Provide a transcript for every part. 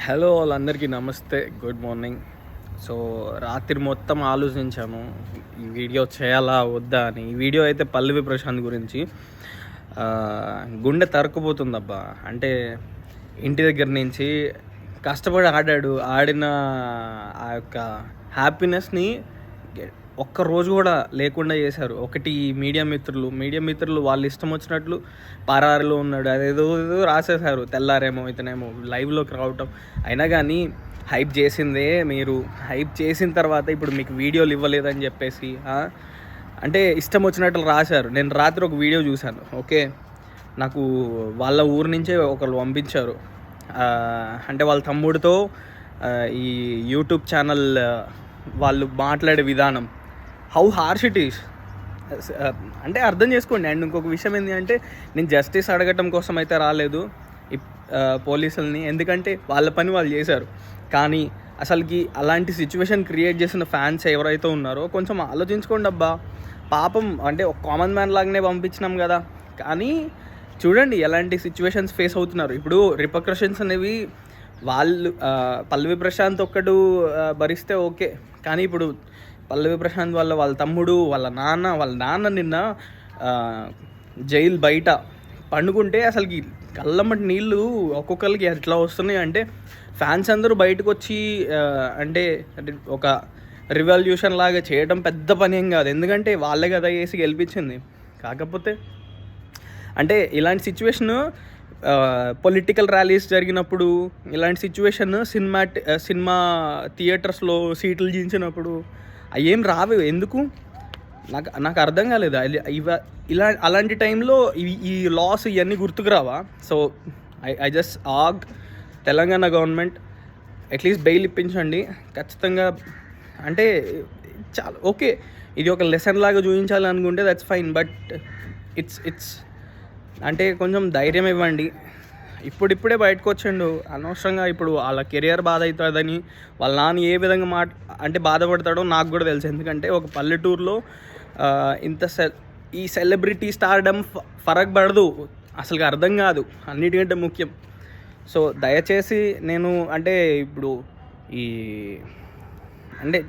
Hello వాళ్ళందరికీ నమస్తే, good morning. So రాత్రి మొత్తం ఆలోచించాను ఈ వీడియో చేయాలా వద్దా అని. ఈ వీడియో అయితే పల్లవి ప్రశాంత్ గురించి. గుండె తరుక్కుపోతుందబ్బా. అంటే ఇంటి దగ్గర నుంచి కష్టపడి ఆడిన ఆ యొక్క హ్యాపీనెస్ని ఒక్కరోజు కూడా లేకుండా చేశారు. ఒకటి మీడియా మిత్రులు వాళ్ళు ఇష్టం వచ్చినట్లు పరారులో ఉన్నాడు అదేదో రాసేశారు. తెల్లారేమో ఇతనేమో లైవ్లోకి రావటం. అయినా కానీ హైప్ చేసిందే మీరు. హైప్ చేసిన తర్వాత ఇప్పుడు మీకు వీడియోలు ఇవ్వలేదని చెప్పేసి అంటే ఇష్టం వచ్చినట్లు రాశారు. నేను రాత్రి ఒక వీడియో చూశాను. ఓకే, నాకు వాళ్ళ ఊరు నుంచే ఒకళ్ళు పంపించారు. అంటే వాళ్ళ తమ్ముడితో ఈ యూట్యూబ్ ఛానల్ వాళ్ళు మాట్లాడే విధానం, హౌ హార్ష్ ఇట్ ఈస్ అంటే అర్థం చేసుకోండి. అండ్ ఇంకొక విషయం ఏంటి అంటే, నేను జస్టిస్ అడగటం కోసం అయితే రాలేదు పోలీసుల్ని, ఎందుకంటే వాళ్ళ పని వాళ్ళు చేశారు. కానీ అసలుకి అలాంటి సిచ్యువేషన్ క్రియేట్ చేసిన ఫ్యాన్స్ ఎవరైతే ఉన్నారో కొంచెం ఆలోచించుకోండి అబ్బా. పాపం అంటే ఒక కామన్ మ్యాన్ లాగానే పంపించినాం కదా, కానీ చూడండి ఎలాంటి సిచ్యువేషన్స్ ఫేస్ అవుతున్నారు. ఇప్పుడు రిపర్కషన్స్ అనేవి వాళ్ళు పల్లవి ప్రశాంత్ ఒక్కడు భరిస్తే ఓకే, కానీ ఇప్పుడు పల్లవి ప్రశాంత్ వాళ్ళ తమ్ముడు వాళ్ళ నాన్న నిన్న జైలు బయట పండుకుంటే అసలుకి కళ్ళమ్మటి నీళ్ళు ఒక్కొక్కరికి ఎట్లా వస్తున్నాయి అంటే, ఫ్యాన్స్ అందరూ బయటకు వచ్చి అంటే ఒక రివల్యూషన్ లాగా చేయడం పెద్ద పని ఏం కాదు, ఎందుకంటే వాళ్ళే కదా వేసి గెలిపించింది. కాకపోతే అంటే ఇలాంటి సిచ్యువేషన్ పొలిటికల్ ర్యాలీస్ జరిగినప్పుడు, ఇలాంటి సిచ్యువేషన్ సినిమా థియేటర్స్లో సీట్లు జించినప్పుడు అవేం రావు. ఎందుకు నాకు అర్థం కాలేదు. అలాంటి టైంలో ఈ లాస్ ఇవన్నీ గుర్తుకు రావా? So I just Telangana government at least bail ఇప్పించండి ఖచ్చితంగా. అంటే చాలా ఓకే, ఇది ఒక లెసన్ లాగా చూపించాలి అనుకుంటే దట్స్ ఫైన్, బట్ ఇట్స్ అంటే కొంచెం ధైర్యం ఇవ్వండి. ఇప్పుడిప్పుడే బయటకు వచ్చిండు, అనవసరంగా ఇప్పుడు వాళ్ళ కెరియర్ బాధ అవుతుందని వాళ్ళ నాన్న ఏ విధంగా అంటే బాధపడతాడో నాకు కూడా తెలుసు. ఎందుకంటే ఒక పల్లెటూరులో ఈ సెలబ్రిటీ స్టార్డమ్ ఫరక్ పడదు, అసలు అర్థం కాదు, అన్నిటికంటే ముఖ్యం. సో దయచేసి నేను అంటే ఇప్పుడు అంటే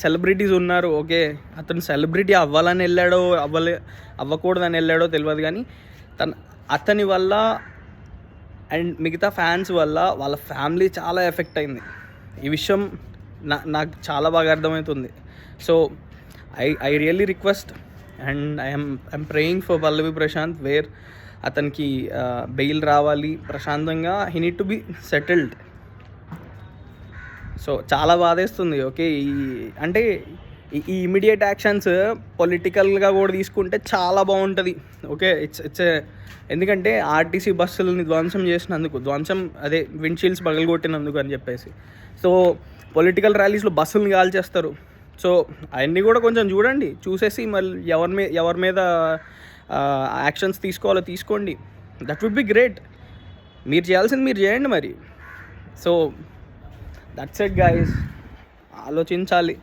సెలబ్రిటీస్ ఉన్నారు, ఓకే, అతను సెలబ్రిటీ అవ్వాలని వెళ్ళాడో అవ్వకూడదని వెళ్ళాడో తెలియదు, కానీ అతని వల్ల అండ్ మిగతా ఫ్యాన్స్ వల్ల వాళ్ళ ఫ్యామిలీ చాలా ఎఫెక్ట్ అయింది. ఈ విషయం నాకు చాలా బాగా అర్థమవుతుంది. So I really request and I'm praying for Pallavi Prashanth, where అతనికి బెయిల్ రావాలి ప్రశాంతంగా. He need to be settled. So చాలా బాధేస్తుంది. ఓకే, అంటే ఈ ఇమీడియట్ యాక్షన్స్ పొలిటికల్గా కూడా తీసుకుంటే చాలా బాగుంటుంది. ఓకే, ఇట్స్ ఎందుకంటే ఆర్టీసీ బస్సులని ధ్వంసం అదే విండ్షీల్డ్స్ పగలగొట్టినందుకు అని చెప్పేసి. సో పొలిటికల్ ర్యాలీస్లో బస్సులను కాల్చేస్తారు. సో అవన్నీ కూడా కొంచెం చూడండి, చూసేసి మళ్ళీ ఎవరి మీద యాక్షన్స్ తీసుకోవాలో తీసుకోండి. That would be great. మీరు చేయాల్సింది మీరు చేయండి మరి. సో దట్స్ ఇట్ గైస్, ఆలోచించాలి.